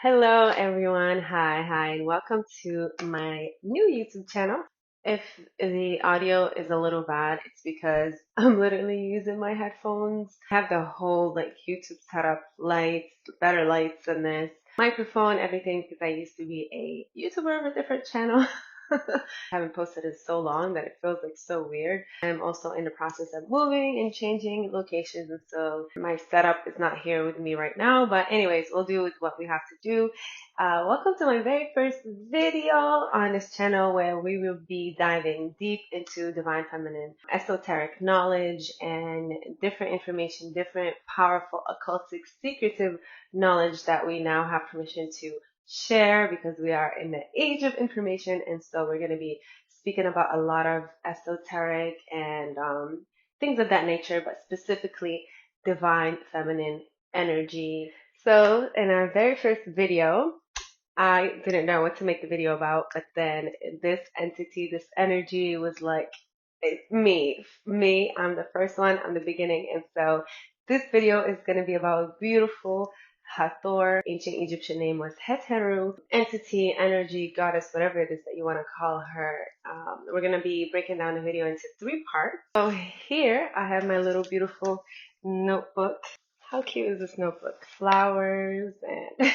Hello everyone, hi, and welcome to my new YouTube channel. If the audio is a little bad, it's because I'm literally using my headphones. I have the whole YouTube setup, lights, better lights than this, microphone, everything because I used to be a YouTuber of a different channel. I haven't posted in so long that it feels like so weird. I'm also in the process of moving and changing locations, and so my setup is not here with me right now. But anyways, we'll do with what we have to do. Welcome to my very first video on this channel where we will be diving deep into divine feminine, esoteric knowledge, and different information, different powerful, occultic, secretive knowledge that we now have permission to share because we are in the age of information. And so we're going to be speaking about a lot of esoteric and things of that nature, but specifically divine feminine energy. So in our very first video, I didn't know what to make the video about, but then this entity, this energy was like, it's me, I'm the first one, I'm the beginning. And so this video is going to be about a beautiful Hathor, ancient Egyptian name was hetheru, entity, energy, goddess, whatever it is that you want to call her. We're going to be breaking down the video into three parts. So here I have my little beautiful notebook. How cute is this notebook? Flowers and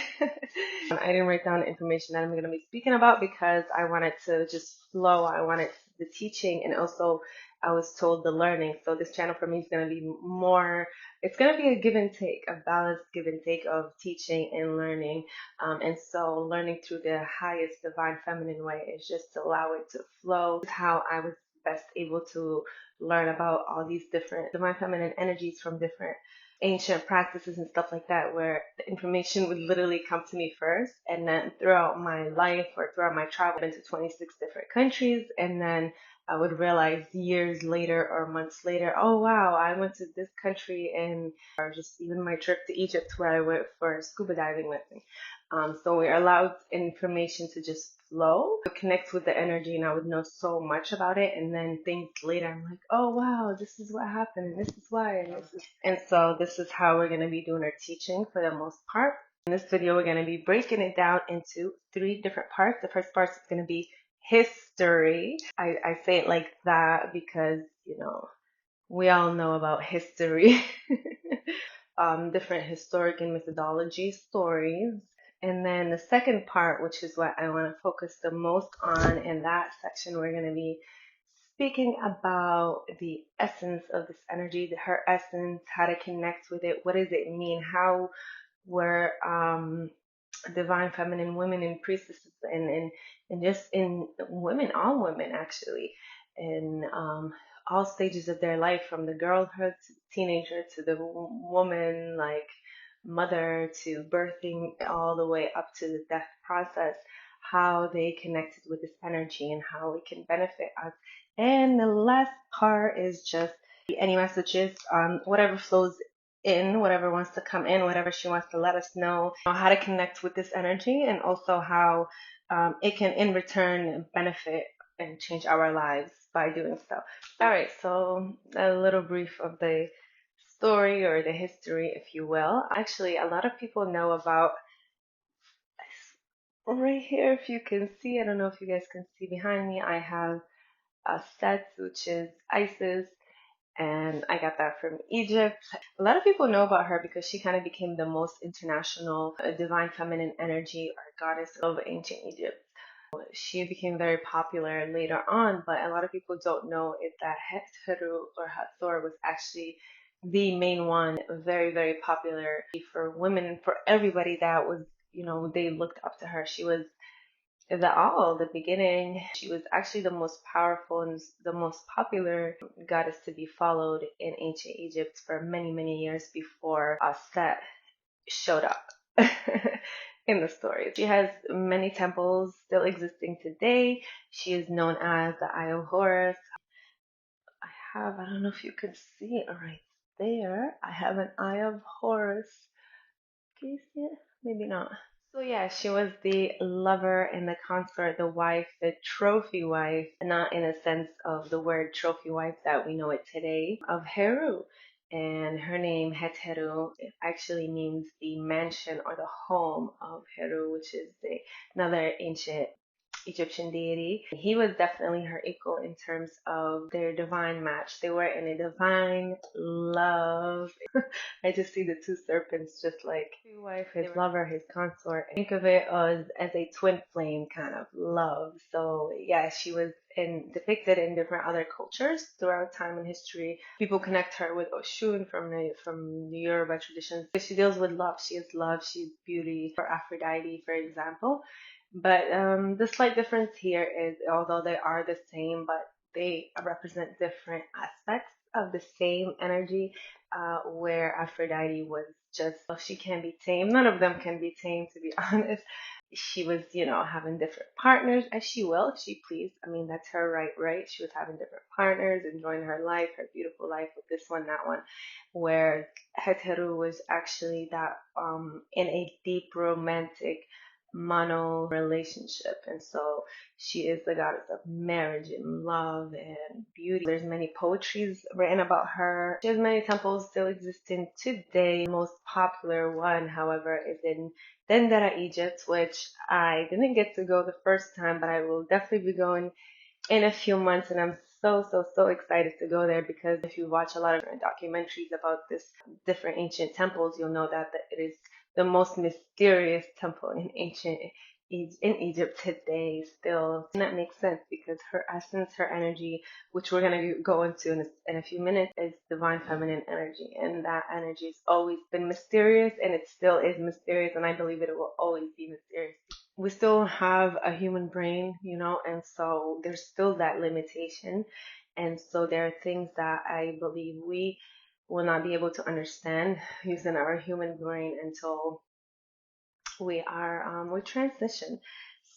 I didn't write down the information that I'm going to be speaking about because I wanted to just flow. I wanted the teaching and also I was told the learning. So this channel for me is going to be more, it's going to be a give and take, a balanced give and take of teaching and learning. And so learning through the highest divine feminine way is just to allow it to flow. This is how I was best able to learn about all these different divine feminine energies from different ancient practices and stuff like that, where the information would literally come to me first, and then throughout my life or throughout my travel, I've been to 26 different countries, and then I would realize years later or months later, oh wow, I went to this country, and or just even my trip to Egypt where I went for scuba diving with me. So we're allowed information to just flow, connect with the energy, and I would know so much about it. And then things later, I'm like, oh wow, this is what happened, and this is why, and this is. And so this is how we're going to be doing our teaching for the most part. In this video, we're going to be breaking it down into three different parts. The first part is going to be history. I say it like that because, we all know about history. Different historic and methodology stories. And then the second part, which is what I want to focus the most on in that section, we're going to be speaking about the essence of this energy, her essence, how to connect with it, what does it mean, how we're divine feminine women and priestesses and just in women, all women actually, in all stages of their life, from the girlhood to the teenager to the woman, like mother, to birthing, all the way up to the death process, how they connected with this energy and how it can benefit us. And the last part is just any messages on whatever flows in, whatever wants to come in, whatever she wants to let us know, how to connect with this energy, and also how it can in return benefit and change our lives by doing so. All right, so a little brief of the story or the history, if you will. Actually, a lot of people know about right here, if you can see. I don't know if you guys can see behind me. I have a set, which is Isis, and I got that from Egypt. A lot of people know about her because she kind of became the most international divine feminine energy or goddess of ancient Egypt. She became very popular later on, but a lot of people don't know if that hetheru or Hathor was actually the main one, very, very popular for women and for everybody that was, they looked up to her. She was the beginning. She was actually the most powerful and the most popular goddess to be followed in ancient Egypt for many, many years before Set showed up in the story. She has many temples still existing today. She is known as the Eye of Horus. I don't know if you can see it right there. I have an Eye of Horus. Can you see it? Maybe not. So yeah, she was the lover and the consort, the wife, the trophy wife, not in a sense of the word trophy wife that we know it today, of Heru. and her name hetheru actually means the mansion or the home of Heru, which is another ancient Egyptian deity. He was definitely her equal in terms of their divine match. They were in a divine love. I just see the two serpents just like his wife, his lover, his consort. Think of it as a twin flame kind of love. So yeah, she was depicted in different other cultures throughout time and history. People connect her with Oshun from the Yoruba traditions. She deals with love. She is love. She's beauty. For Aphrodite, for example. But the slight difference here is, although they are the same, but they represent different aspects of the same energy. Where Aphrodite was just, well, she can be tamed. None of them can be tamed, to be honest. She was, having different partners as she will, if she pleased. I mean, that's her right, right? She was having different partners, enjoying her life, her beautiful life with this one, that one. Where Heteru was actually that in a deep romantic mono relationship. And so she is the goddess of marriage and love and beauty. There's many poetries written about her. She has many temples still existing today. The most popular one, however, is in Dendera, Egypt, which I didn't get to go the first time, but I will definitely be going in a few months, and I'm so excited to go there, because if you watch a lot of documentaries about this different ancient temples, you'll know that it is the most mysterious temple in in Egypt today still. And that makes sense because her essence, her energy, which we're going to go into in a few minutes, is divine feminine energy. And that energy has always been mysterious, and it still is mysterious, and I believe it will always be mysterious. We still have a human brain, and so there's still that limitation. And so there are things that I believe we will not be able to understand using our human brain until we transition.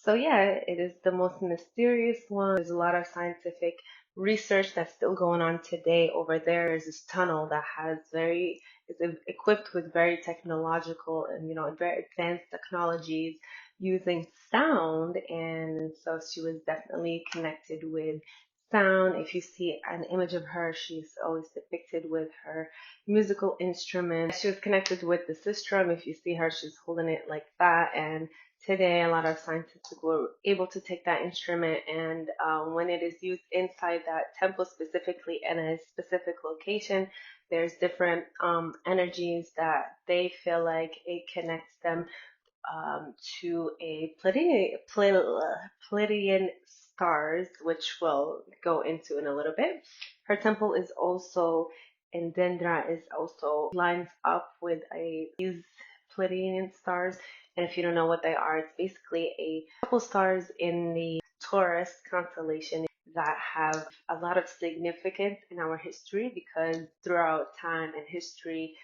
So yeah, it is the most mysterious one. There's a lot of scientific research that's still going on today over there. There's this tunnel that is equipped with very technological and very advanced technologies using sound, and so she was definitely connected with sound. If you see an image of her, she's always depicted with her musical instrument. She was connected with the sistrum. If you see her, she's holding it like that. And today, a lot of scientists were able to take that instrument, and when it is used inside that temple specifically in a specific location, there's different energies that they feel like it connects them to a Pleiadian stars, which we'll go into in a little bit. Her temple is also in Dendra is also lines up with these Pleiadian stars. And if you don't know what they are, it's basically a couple stars in the Taurus constellation that have a lot of significance in our history, because throughout time and history,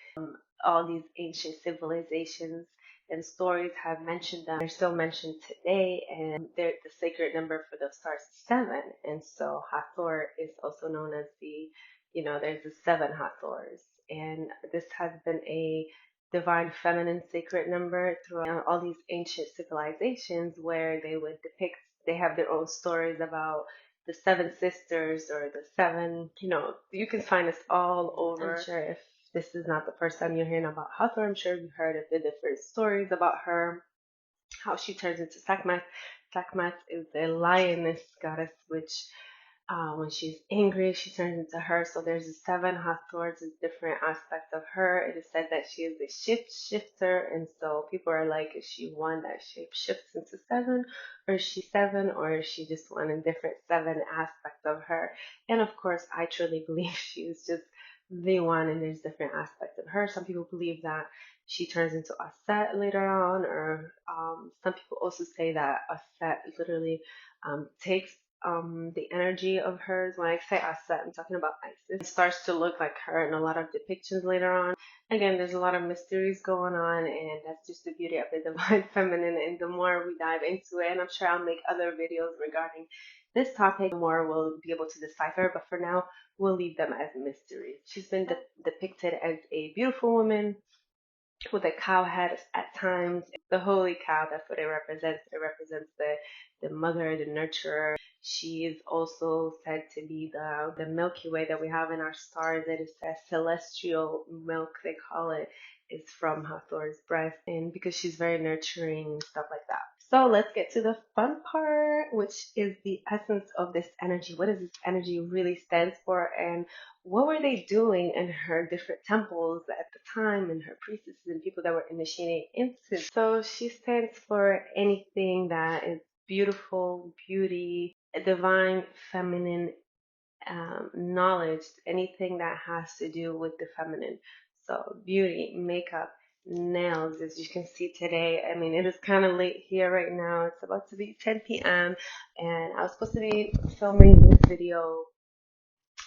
all these ancient civilizations and stories have mentioned them. They're still mentioned today, and the sacred number for those stars is seven. And so Hathor is also known as there's the seven Hathors. And this has been a divine feminine sacred number throughout all these ancient civilizations, where they have their own stories about the seven sisters or the seven, you can find this all over. I'm sure if this is not the first time you're hearing about Hathor, I'm sure you've heard of the different stories about her, how she turns into Sekhmet. Sekhmet is the lioness goddess, which when she's angry, she turns into her. So there's the seven Hathors, different aspects of her. It is said that she is a shifter, and so people are like, is she one that shape shifts into seven, or is she seven, or is she just one in different seven aspects of her? And of course, I truly believe she is just the one, and there's different aspects of her. Some people believe that she turns into a set later on, or some people also say that a set literally takes the energy of hers. When I say Aset, I'm talking about Isis. It starts to look like her in a lot of depictions later on. Again, there's a lot of mysteries going on, and that's just the beauty of the divine feminine. And the more we dive into it, and I'm sure I'll make other videos regarding this topic, the more we'll be able to decipher. But for now, we'll leave them as mysteries. She's been depicted as a beautiful woman with a cow head at times. The holy cow, that's what it represents. It represents the mother, the nurturer. She is also said to be the Milky Way that we have in our stars. It is a celestial milk, they call it, is from Hathor's breast, and because she's very nurturing and stuff like that. So let's get to the fun part, which is the essence of this energy. What does this energy really stands for, and what were they doing in her different temples at the time, and her priestesses and people that were initiating into? So she stands for anything that is beautiful, beauty, a divine feminine knowledge, anything that has to do with the feminine. So beauty, makeup, nails, as you can see today. I mean, it is kind of late here right now. It's about to be 10 p.m. and I was supposed to be filming this video.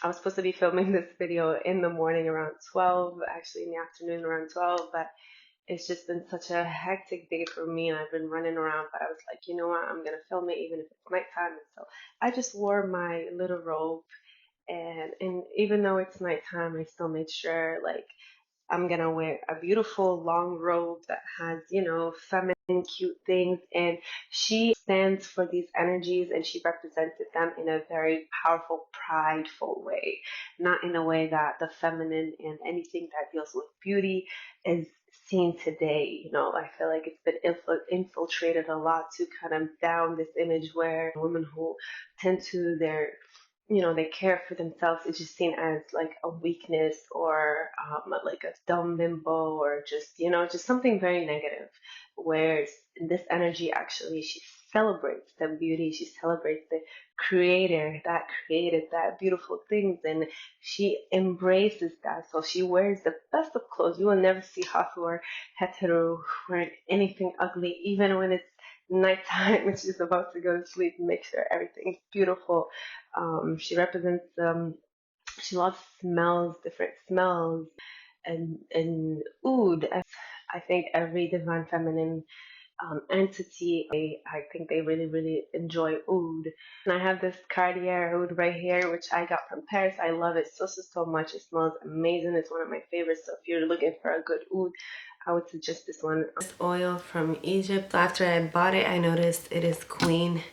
I was supposed to be filming this video in the morning around 12, actually in the afternoon around 12, but it's just been such a hectic day for me and I've been running around, but I was like, you know what, I'm gonna film it even if it's nighttime. And so I just wore my little robe, and even though it's nighttime, I still made sure like I'm gonna wear a beautiful long robe that has, feminine, cute things. And she stands for these energies and she represented them in a very powerful, prideful way, not in a way that the feminine and anything that deals with beauty is seen today. I feel like it's been infiltrated a lot to kind of down this image where women who tend to they care for themselves is just seen as like a weakness or like a dumb bimbo or just something very negative. Whereas in this energy, actually, she celebrates the beauty, she celebrates the creator that created that beautiful things, and she embraces that. So she wears the best of clothes. You will never see Hathor hetheru wearing anything ugly, even when it's nighttime and she's about to go to sleep. Make sure everything's beautiful. She represents she loves smells, different smells, and oud. I think every divine feminine entity, I think they really, really enjoy oud. And I have this Cartier oud right here, which I got from Paris. I love it so much. It smells amazing. It's one of my favorites. So if you're looking for a good oud, I would suggest this one. This oil from Egypt. After I bought it, I noticed it is Queen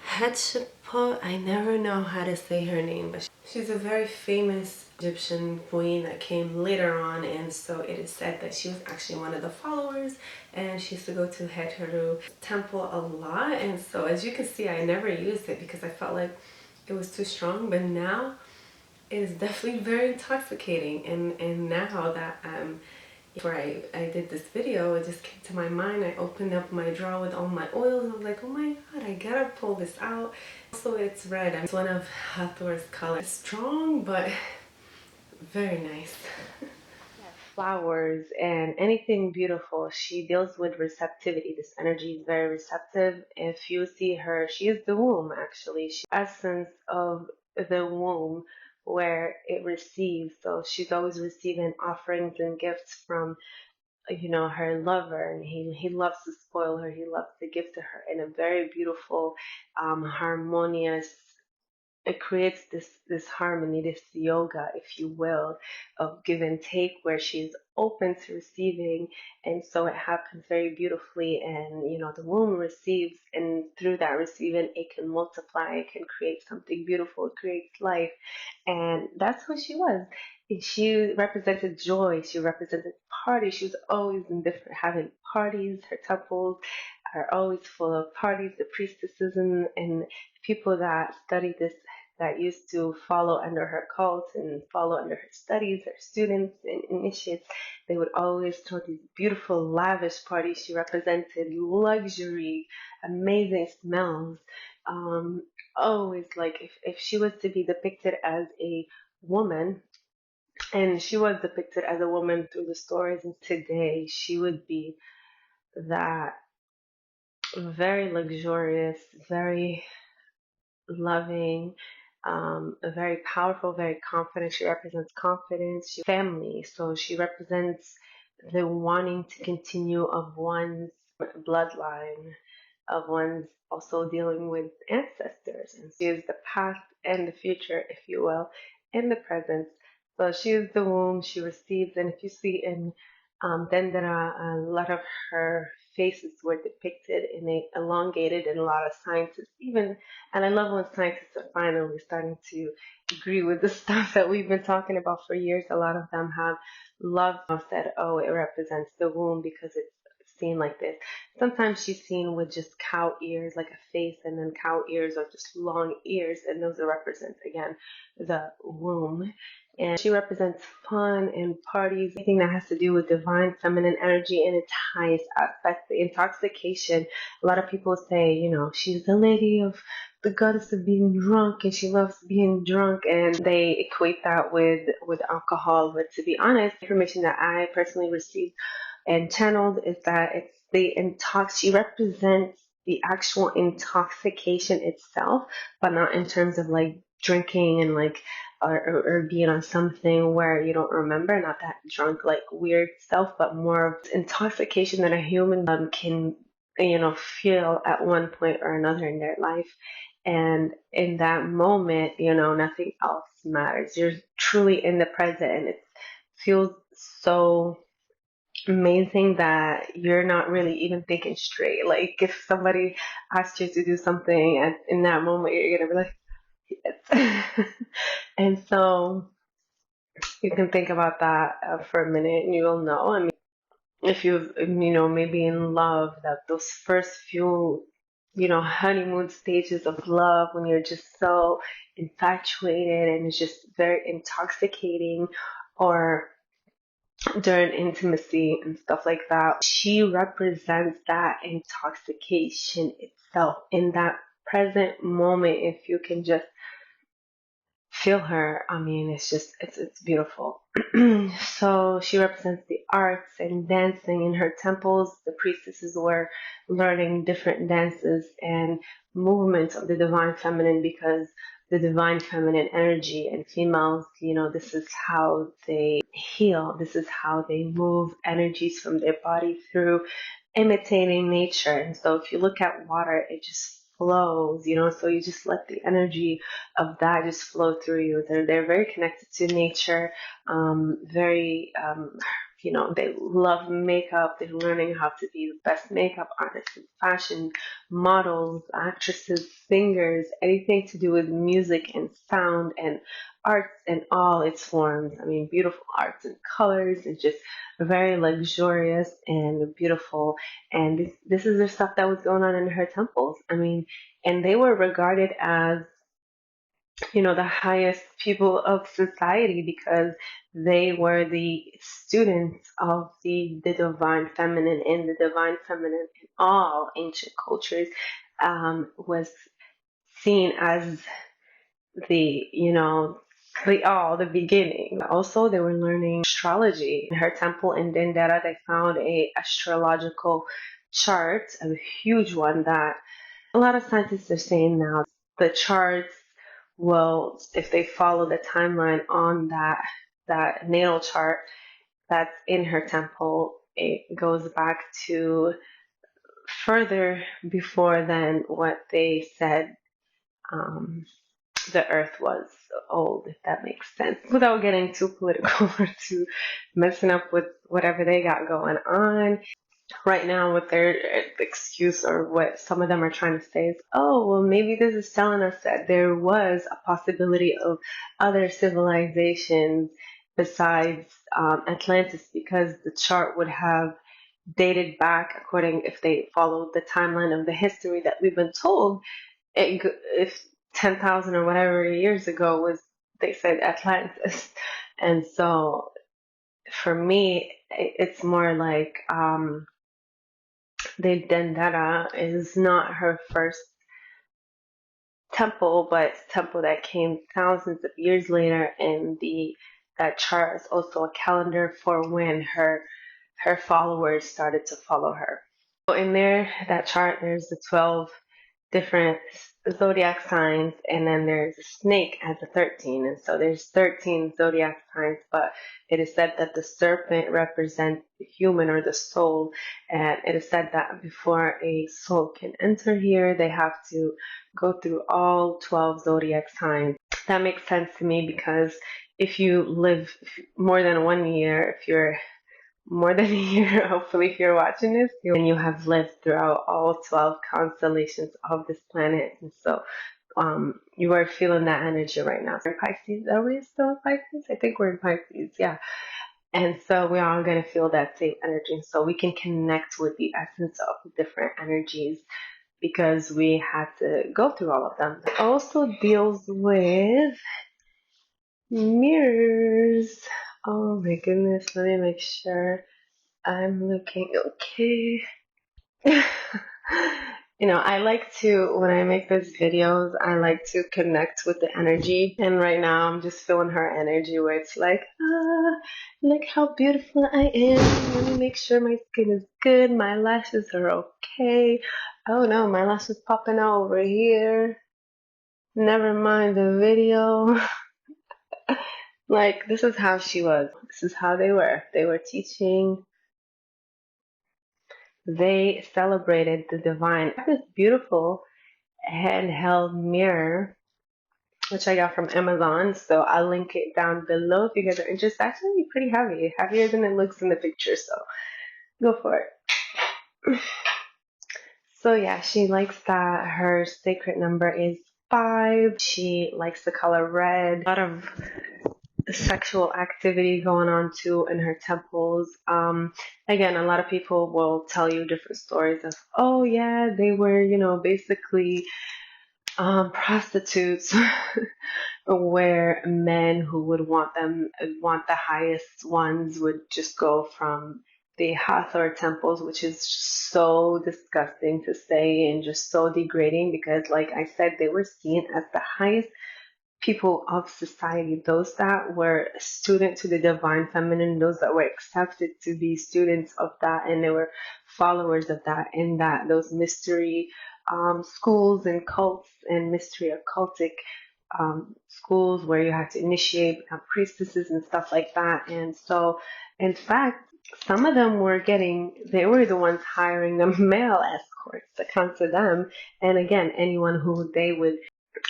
Hatshepsut. I never know how to say her name, but she's a very famous Egyptian queen that came later on, and so it is said that she was actually one of the followers, and she used to go to hetheru temple a lot. And so as you can see, I never used it because I felt like it was too strong, but now it is definitely very intoxicating. And now that before I did this video, it just came to my mind. I opened up my drawer with all my oils and I was like, oh my god, I gotta pull this out. Also, it's red. It's one of Hathor's colors. Strong, but very nice. Flowers and anything beautiful. She deals with receptivity. This energy is very receptive. If you see her, she is the womb actually. She's the essence of the womb where it receives. So she's always receiving offerings and gifts from her lover, and he loves to spoil her, he loves to give to her in a very beautiful harmonious, it creates this harmony, this yoga, if you will, of give and take where she's open to receiving. And so it happens very beautifully, and the womb receives, and through that receiving it can multiply, it can create something beautiful, it creates life. And that's what she was. She represented joy, she represented party. She was always in different having parties. Her temples are always full of parties. The priestesses and people that study this, that used to follow under her cult and follow under her studies, her students and initiates, they would always throw these beautiful, lavish parties. She represented luxury, amazing smells. Um, Always, like, if she was to be depicted as a woman, and she was depicted as a woman through the stories, and today she would be that very luxurious, very loving, very powerful, very confident. She represents confidence, family. So she represents the wanting to continue of one's bloodline, of one's also dealing with ancestors. And she is the past and the future, if you will, and the present. So she is the womb, she receives. And if you see in Dendera, a lot of her faces were depicted in a elongated, and a lot of scientists even, and I love when scientists are finally starting to agree with the stuff that we've been talking about for years. A lot of them have said, oh, it represents the womb because it's seen like this. Sometimes she's seen with just cow ears, like a face, and then cow ears or just long ears, and those represent again the womb. And she represents fun and parties, anything that has to do with divine feminine energy in its highest aspect, the intoxication. A lot of people say, she's the lady of the goddess of being drunk, and she loves being drunk, and they equate that with alcohol. But to be honest, the information that I personally received and channeled is that it's the she represents the actual intoxication itself, but not in terms of like drinking and like or being on something where you don't remember, not that drunk like weird stuff, but more of intoxication that a human can feel at one point or another in their life. And in that moment, nothing else matters. You're truly in the present, and it feels so amazing that you're not really even thinking straight. Like if somebody asked you to do something in that moment, you're gonna be like, yes. And so you can think about that for a minute, and you will know. I mean, if you've maybe in love, that those first few honeymoon stages of love, when you're just so infatuated and it's just very intoxicating, or during intimacy and stuff like that. She represents that intoxication itself in that present moment. If you can just feel her, I mean, it's beautiful. So she represents the arts and dancing in her temples. The priestesses were learning different dances and movements of the divine feminine, because the divine feminine energy and females, this is how they heal. This is how they move energies from their body through imitating nature. And so if you look at water, it just flows, so you just let the energy of that just flow through you. They're very connected to nature, very they love makeup. They're learning how to be the best makeup artists, and fashion models, actresses, singers, anything to do with music and sound and arts in all its forms. I mean, beautiful arts and colors, and just very luxurious and beautiful. And this is the stuff that was going on in her temples. I mean, and they were regarded as the highest people of society, because they were the students of the divine feminine. And the divine feminine in all ancient cultures was seen as the beginning. Also, they were learning astrology. In her temple in Dendera, they found a astrological chart, a huge one, that a lot of scientists are saying now the charts will, if they follow the timeline on that natal chart that's in her temple, it goes back to further before than what they said the earth was old, if that makes sense, without getting too political or too messing up with whatever they got going on. Right now, what their excuse, or what some of them are trying to say, is, oh, well, maybe this is telling us that there was a possibility of other civilizations besides Atlantis, because the chart would have dated back, according, if they followed the timeline of the history that we've been told, if 10,000 or whatever years ago was, they said, Atlantis. And so for me, it's more like the Dendera is not her first temple, but it's a temple that came thousands of years later, and that chart is also a calendar for when her followers started to follow her. So in that chart, there's the 12 different zodiac signs, and then there's a snake as a 13. And so there's 13 zodiac signs, but it is said that the serpent represents the human, or the soul. And it is said that before a soul can enter here, they have to go through all 12 zodiac signs. That makes sense to me, because if you live more than 1 year, if you're more than a year, hopefully, if you're watching this, and you have lived throughout all 12 constellations of this planet. And so you are feeling that energy right now. We're in Pisces. Are we still in Pisces? I think we're in Pisces, yeah. And so we're all going to feel that same energy. So we can connect with the essence of different energies because we had to go through all of them. It also deals with mirrors. Oh my goodness, let me make sure I'm looking okay. I like to, when I make these videos, I like to connect with the energy. And right now, I'm just feeling her energy where it's like, look how beautiful I am. Let me make sure my skin is good. My lashes are okay. Oh no, my lashes popping out over here. Never mind the video. Like, this is how she was. This is how they were. They were teaching. They celebrated the divine. This beautiful handheld mirror, which I got from Amazon. So I'll link it down below if you guys are interested. It's actually pretty heavy, heavier than it looks in the picture. So go for it. So yeah, she likes that her sacred number is 5. She likes the color red. A lot of sexual activity going on too in her temples. Again, a lot of people will tell you different stories of, oh yeah, they were, basically prostitutes where men who would want the highest ones would just go from the Hathor Temples, which is so disgusting to say and just so degrading because, like I said, they were seen as the highest people of society, those that were student to the divine feminine, those that were accepted to be students of that, and they were followers of that, and that those mystery schools and cults and mystery occultic schools where you had to initiate, become priestesses and stuff like that. And so, in fact, some of them they were the ones hiring the male escorts to come to them. And again, anyone who they would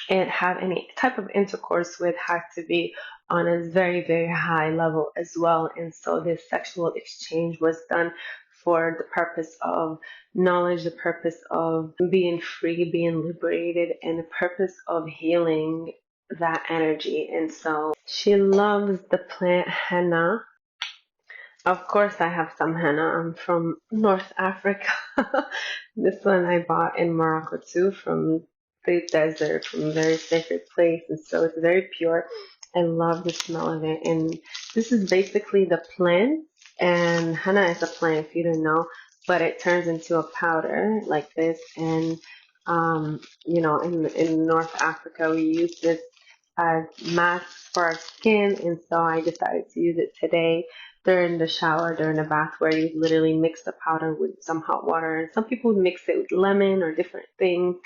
and have any type of intercourse with had to be on a very, very high level as well. And so this sexual exchange was done for the purpose of knowledge, the purpose of being free, being liberated, and the purpose of healing that energy. And so she loves the plant henna. Of course, I have some henna. I'm from North Africa. This one I bought in Morocco too, from the desert, from a very sacred place, and so it's very pure. I love the smell of it. And this is basically the plant, and henna is a plant if you don't know, but it turns into a powder like this. And in North Africa, we use this as masks for our skin, and so I decided to use it today during the shower, during the bath, where you literally mix the powder with some hot water. And some people mix it with lemon or different things,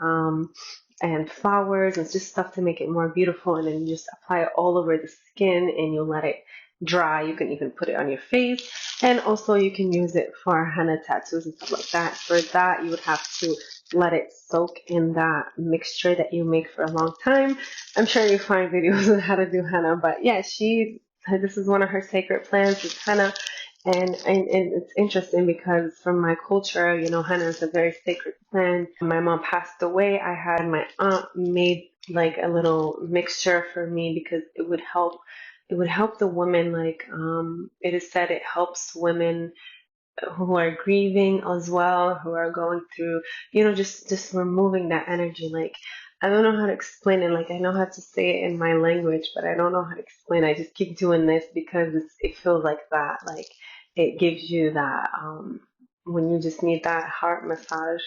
and flowers and just stuff to make it more beautiful. And then you just apply it all over the skin and you let it dry. You can even put it on your face. And also you can use it for henna tattoos and stuff like that. For that, you would have to let it soak in that mixture that you make for a long time. I'm sure you find videos on how to do henna, but yeah, this is one of her sacred plants. It's henna, and it's interesting because from my culture, henna is a very sacred plant. When my mom passed away, I had my aunt made like a little mixture for me because it would help. It would help the women. Like it is said, it helps women who are grieving as well, who are going through, just removing that energy. Like, I don't know how to explain it. Like, I know how to say it in my language, but I don't know how to explain it. I just keep doing this because it feels like that. Like, it gives you that, when you just need that heart massage,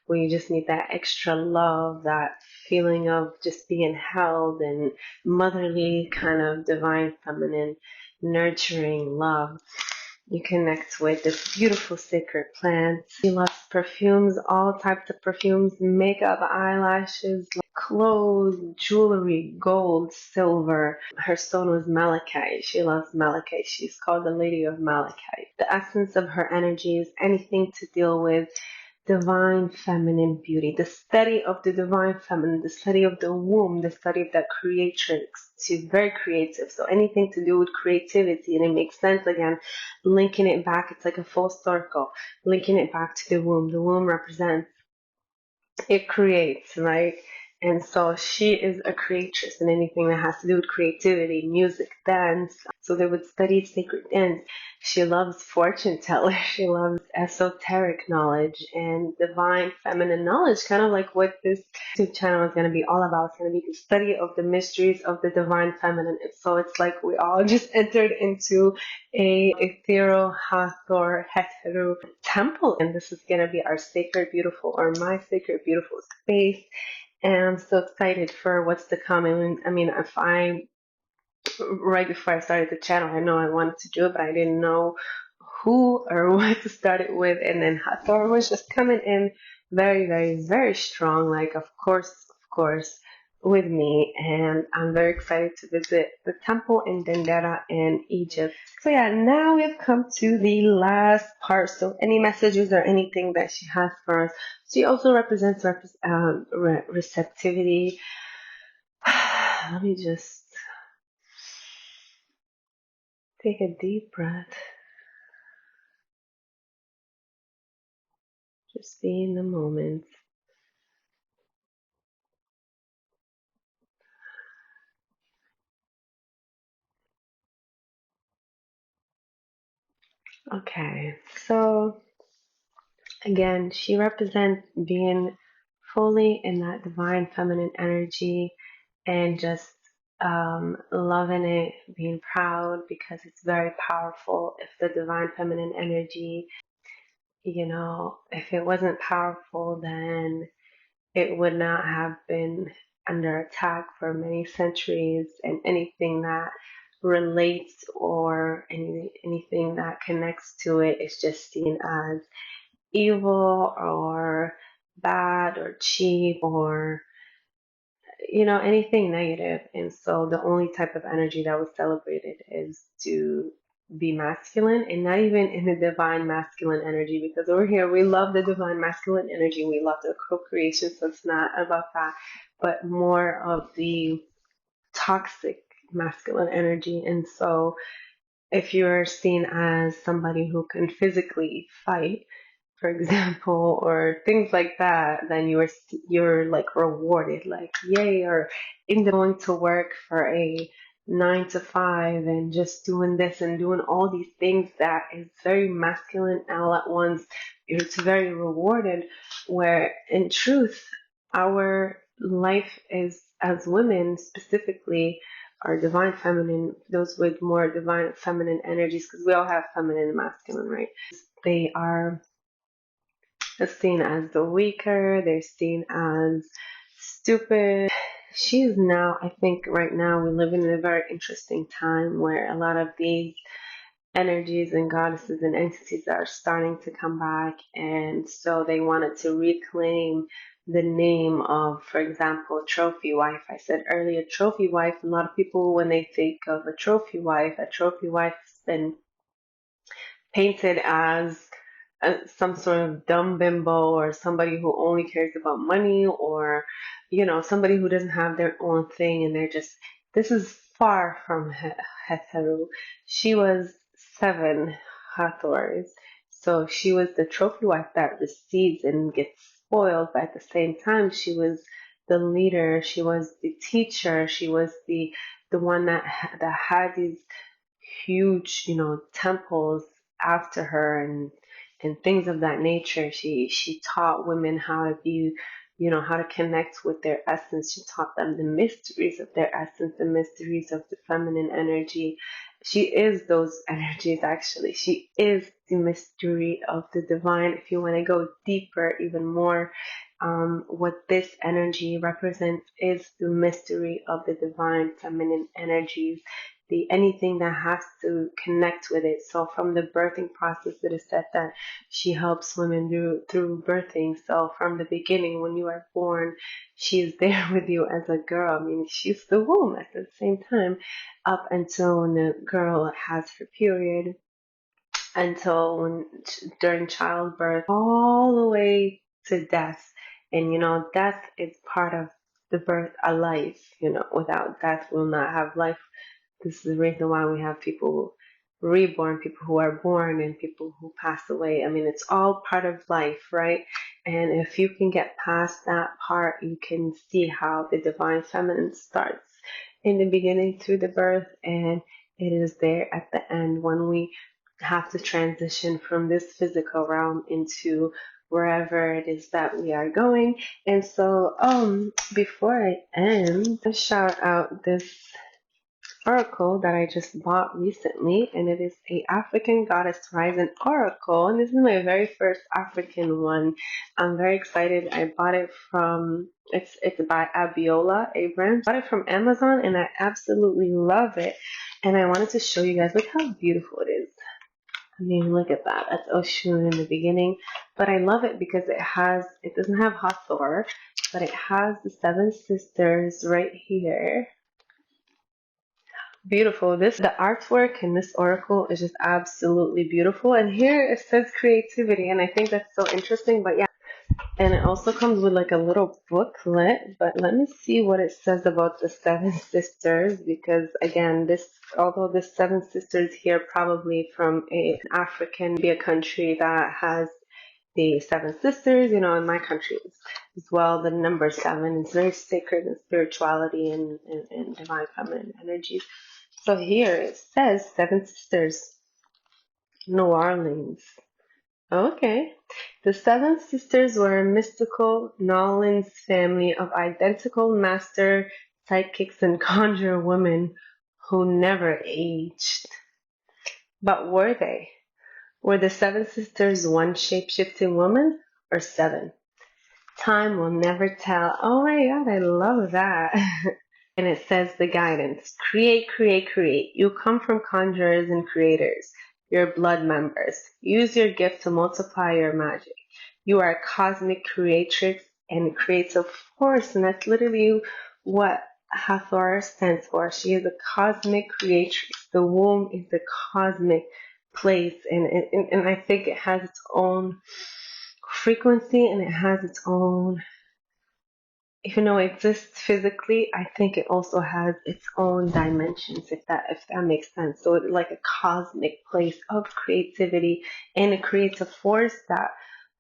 when you just need that extra love, that feeling of just being held and motherly kind of divine feminine nurturing love. You connect with this beautiful sacred plant. She loves perfumes, all types of perfumes, makeup, eyelashes, clothes, jewelry, gold, silver. Her stone was malachite. She loves malachite. She's called the Lady of Malachite. The essence of her energy is anything to deal with divine feminine beauty, the study of the divine feminine, the study of the womb, the study of that creatrix. She's very creative. So anything to do with creativity, and it makes sense again, linking it back, it's like a full circle, linking it back to the womb. The womb represents, it creates, right? And so she is a creatress in anything that has to do with creativity, music, dance. So they would study sacred dance. She loves fortune tellers. She loves esoteric knowledge and divine feminine knowledge, kind of like what this YouTube channel is going to be all about. It's going to be the study of the mysteries of the divine feminine. So it's like we all just entered into a hetheru, Hathor, hetheru temple, and this is going to be our sacred, beautiful, or my sacred, beautiful space. And I'm so excited for what's to come. And I mean, if I, right before I started the channel, I know I wanted to do it, but I didn't know who or what to start it with. And then Hathor was just coming in very, very, very strong. Like, of course, with me. And I'm very excited to visit the temple in Dendera in Egypt. So yeah, now we've come to the last part. So any messages or anything that she has for us. She also represents receptivity. Let me just take a deep breath. Just be in the moment. Okay, so again, she represents being fully in that divine feminine energy and just loving it, being proud because it's very powerful. If the divine feminine energy, if it wasn't powerful, then it would not have been under attack for many centuries, and anything that relates or anything that connects to it is just seen as evil or bad or cheap or anything negative. And so the only type of energy that was celebrated is to be masculine, and not even in the divine masculine energy, because over here we love the divine masculine energy, we love the co-creation, so it's not about that, but more of the toxic masculine energy. And so if you're seen as somebody who can physically fight, for example, or things like that, then you're like rewarded, like yay, or in the going to work for a 9 to 5 and just doing this and doing all these things that is very masculine all at once. It's very rewarded, where in truth, our life is, as women specifically, our divine feminine, those with more divine feminine energies, because we all have feminine and masculine, right? They are seen as the weaker, they're seen as stupid. She is now, I think right now we live in a very interesting time where a lot of these energies and goddesses and entities are starting to come back, and so they wanted to reclaim the name of, for example, trophy wife. I said earlier, trophy wife, a lot of people, when they think of a trophy wife has been painted as some sort of dumb bimbo, or somebody who only cares about money, or somebody who doesn't have their own thing, and they're just, this is far from hetheru. She was 7 Hathors, so she was the trophy wife that receives and gets spoiled, but at the same time she was the leader, she was the teacher, she was the one that had these huge, temples after her, and things of that nature. She taught women how to be, how to connect with their essence. She taught them the mysteries of their essence, the mysteries of the feminine energy. She is those energies, actually. She is the mystery of the divine. If you want to go deeper, even more, what this energy represents is the mystery of the divine feminine energies, the anything that has to connect with it. So from the birthing process, it is said that she helps women through birthing. So from the beginning, when you are born, she is there with you as a girl. I mean, she's the womb at the same time, up until when the girl has her period. until during childbirth, all the way to death. And death is part of the birth of life. Without death, we'll not have life. This is the reason why we have people reborn, people who are born, and people who pass away. I mean, it's all part of life, right? And if you can get past that part, you can see how the divine feminine starts in the beginning through the birth, and it is there at the end when we have to transition from this physical realm into wherever it is that we are going. And so, before I end, I shout out this oracle that I just bought recently, and it is a African Goddess Rising oracle, and this is my very first African one. I'm very excited. I bought it from it's by Abiola Abrams. I bought it from Amazon, and I absolutely love it. And I wanted to show you guys, look how beautiful it is. I mean, look at that. That's Oshun in the beginning, but I love it because it doesn't have Hathor, but it has the seven sisters right here. Beautiful. The artwork in this oracle is just absolutely beautiful. And here it says creativity, and I think that's so interesting. But yeah, and it also comes with like a little booklet. But let me see what it says about the seven sisters, because again, although the seven sisters here probably from an African, be a country that has the seven sisters, in my country as well, the number seven is very sacred in spirituality and divine feminine energies. So here it says Seven Sisters, New Orleans. Okay. The Seven Sisters were a mystical New Orleans family of identical master psychics and conjure women who never aged. But were they? Were the Seven Sisters one shape-shifting woman or seven? Time will never tell. Oh my God, I love that. And it says the guidance. Create, create, create. You come from conjurers and creators. You're blood members. Use your gift to multiply your magic. You are a cosmic creatrix and creative force. And that's literally what Hathor stands for. She is a cosmic creatrix. The womb is the cosmic place. And I think it has its own frequency, and it has its own, even though it exists physically, I think it also has its own dimensions, if that makes sense. So it's like a cosmic place of creativity and a creative force that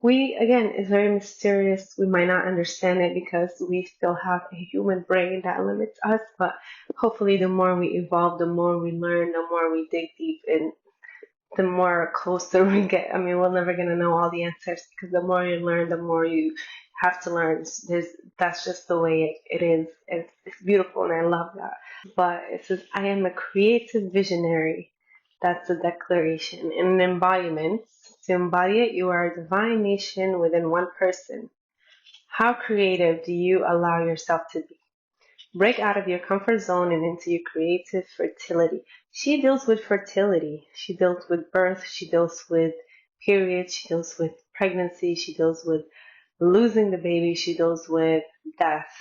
again, is very mysterious. We might not understand it because we still have a human brain that limits us, but hopefully the more we evolve, the more we learn, the more we dig deep in, the more closer we get. I mean, we're never going to know all the answers because the more you learn, the more you have to learn. That's just the way it is. It's beautiful, and I love that. But it says, I am a creative visionary. That's a declaration. And an embodiment. To embody it, you are a divine nation within one person. How creative do you allow yourself to be? Break out of your comfort zone and into your creative fertility. She deals with fertility. She deals with birth. She deals with periods. She deals with pregnancy. She deals with losing the baby. She deals with death.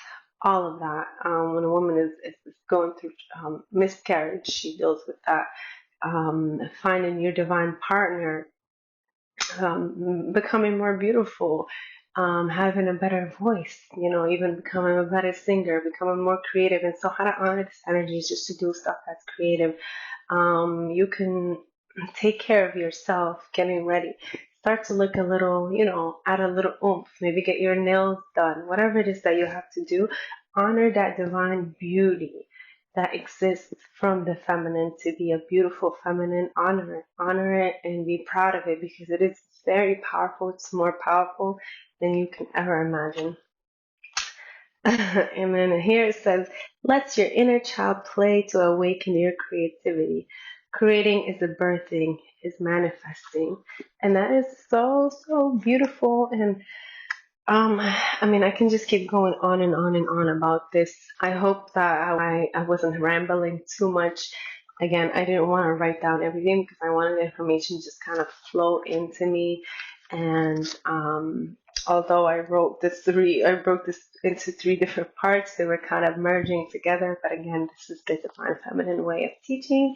All of that. When a woman is going through miscarriage, she deals with that. Finding your divine partner, becoming more beautiful, having a better voice, even becoming a better singer, becoming more creative. And so, how to honor this energy is just to do stuff that's creative. You can take care of yourself, getting ready. Start to look a little, add a little oomph. Maybe get your nails done. Whatever it is that you have to do, honor that divine beauty that exists from the feminine, to be a beautiful feminine. Honor it and be proud of it, because it is very powerful. It's more powerful than you can ever imagine. And then here it says, let your inner child play to awaken your creativity. Creating is a birthing, is manifesting. And that is so, so beautiful. And I mean, I can just keep going on and on and on about this. I hope that I wasn't rambling too much. Again, I didn't want to write down everything because I wanted the information to just kind of flow into me. And although I broke this into three different parts, they were kind of merging together. But again, this is the divine feminine way of teaching.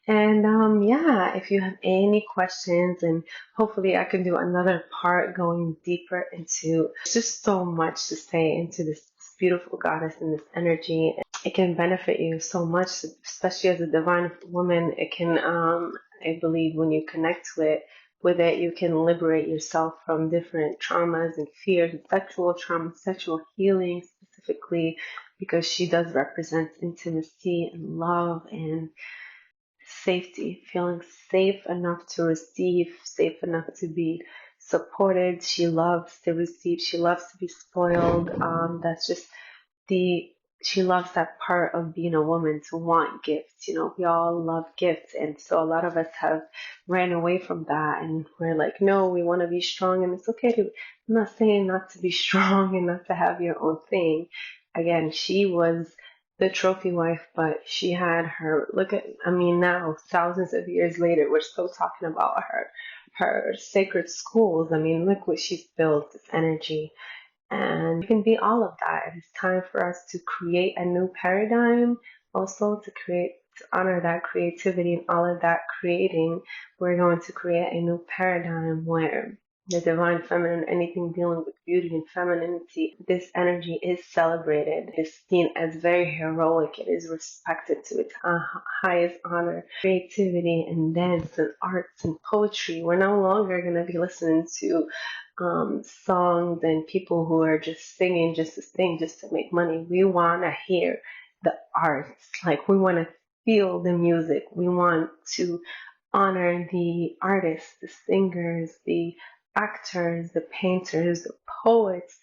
And yeah, if you have any questions, and hopefully I can do another part going deeper into just so much to say into this beautiful goddess and this energy. It can benefit you so much, especially as a divine woman. It can, I believe, when you connect with it, you can liberate yourself from different traumas and fears, sexual trauma, sexual healing specifically, because she does represent intimacy and love and safety, feeling safe enough to receive, safe enough to be supported. She loves to receive. She loves to be spoiled. That's just the she loves that part of being a woman, to want gifts. We all love gifts, and so a lot of us have ran away from that, and we're like, no, we want to be strong, and it's okay to. I'm not saying not to be strong and not to have your own thing. Again, she was the trophy wife, but she had her. Look at, I mean, now thousands of years later, we're still talking about her sacred schools. I mean, look what she's built. This energy. And you can be all of that. It is time for us to create a new paradigm, also to honor that creativity and all of that creating. We're going to create a new paradigm where the divine feminine, anything dealing with beauty and femininity, this energy is celebrated. It is seen as very heroic. It is respected to its highest honor. Creativity and dance and arts and poetry. We're no longer going to be listening to songs and people who are just singing just to sing, just to make money. We want to hear the arts. Like, we want to feel the music. We want to honor the artists, the singers, the actors, the painters, the poets,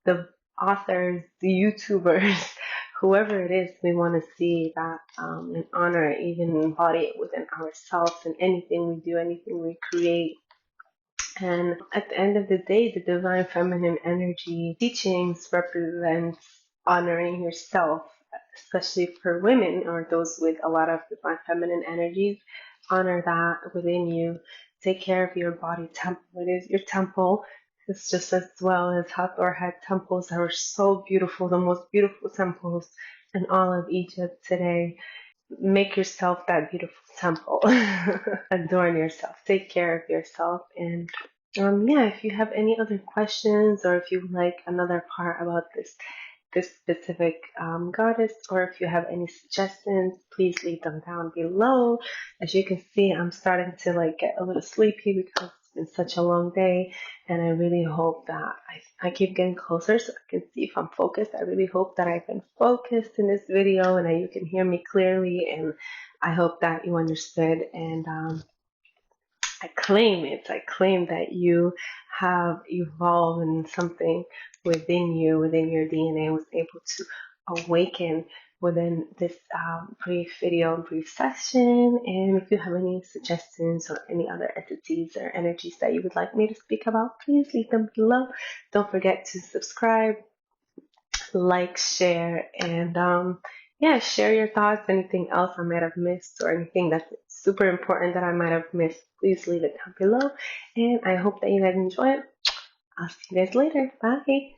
the authors, the YouTubers, whoever it is. We want to see that and honor it, even embody it within ourselves and anything we do, anything we create. And at the end of the day, the divine feminine energy teachings represents honoring yourself, especially for women or those with a lot of divine feminine energies. Honor that within you. Take care of your body temple. It is your temple. It's just as well as Hathor had temples that were so beautiful, the most beautiful temples in all of Egypt today. Make yourself that beautiful temple. Adorn yourself. Take care of yourself. And yeah, if you have any other questions, or if you would like another part about this specific goddess, or if you have any suggestions, please leave them down below. As you can see, I'm starting to get a little sleepy because it's been such a long day, and I really hope that I keep getting closer so I can see if I'm focused. I really hope that I've been focused in this video and that you can hear me clearly, and I hope that you understood. And I claim it. I claim that you have evolved in something within you, within your DNA, was able to awaken within this brief video, brief session. And if you have any suggestions or any other entities or energies that you would like me to speak about, please leave them below. Don't forget to subscribe, like, share, and yeah, share your thoughts. Anything else I might have missed, or anything that's super important that I might have missed, please leave it down below. And I hope that you guys enjoy it. I'll see you guys later. Bye.